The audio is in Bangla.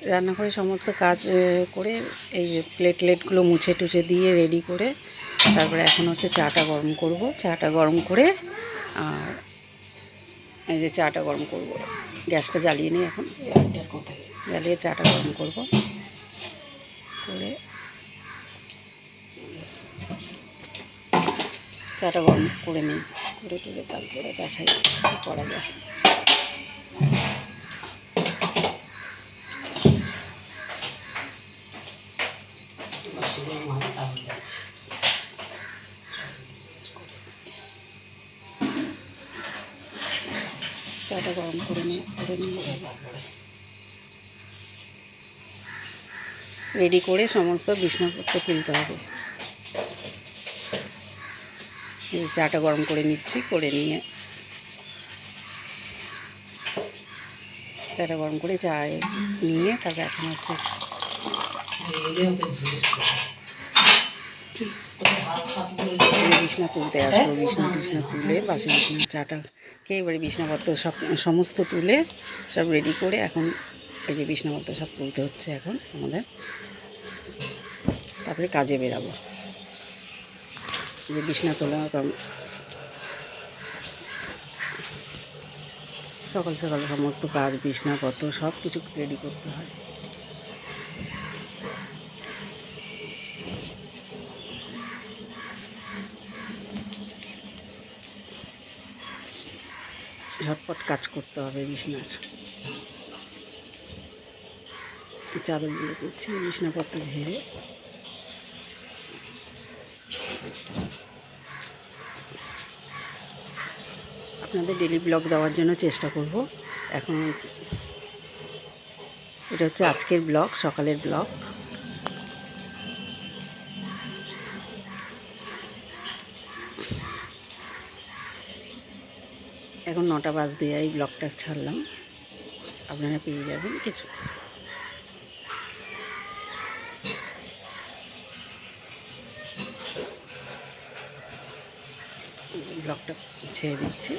রান্নাঘরে সমস্ত কাজ করে এই যে প্লেটগুলো মুছে টুছে দিয়ে রেডি করে তারপরে এখন হচ্ছে চাটা গরম করব। চাটা গরম করে আর এই যে চাটা গরম করব, গ্যাসটা জ্বালিয়ে নিই, এখন লাইটার কোথায় জ্বালিয়ে চাটা গরম করব করে চাটা গরম করে নিই, করে টুরে তারপরে দেখাই কী করা যায়। চাটা গরম করে নিয়ে রেডি করে সমস্ত বিছানাপত্র তুলতে হবে। এই চাটা গরম করে নিচ্ছি, করে নিয়ে চাটা গরম করে চা নিয়ে তারপরে এখন হচ্ছে বিছনা তুলতে আসবো। বিছনা তুলে বাসি বিছনা চাটাকে এবারে বিছনাপত্র সমস্ত তুলে সব রেডি করে এখন এই যে বিছনাপত্র সব তুলতে হচ্ছে এখন আমাদের, তারপরে কাজে বেরাবো। যে বিছনা তোলা সকাল সকাল সমস্ত কাজ বিছনাপত্র সব কিছু রেডি করতে হয়। ঝটপট কাজ করতে হবে। বিছনার চাদরগুলো করছি, বিছনাপত্র ঝেড়ে আপনাদের ডেলি ব্লগ দেওয়ার জন্য চেষ্টা করব। এখন এটা হচ্ছে আজকের ব্লগ, সকালের ব্লগ। এখন 9টা বাজতে এই ব্লগটা ছাড়লাম, আপনারা পেয়ে যাবেন কিছু। ব্লগটা ছেড়ে দিচ্ছি।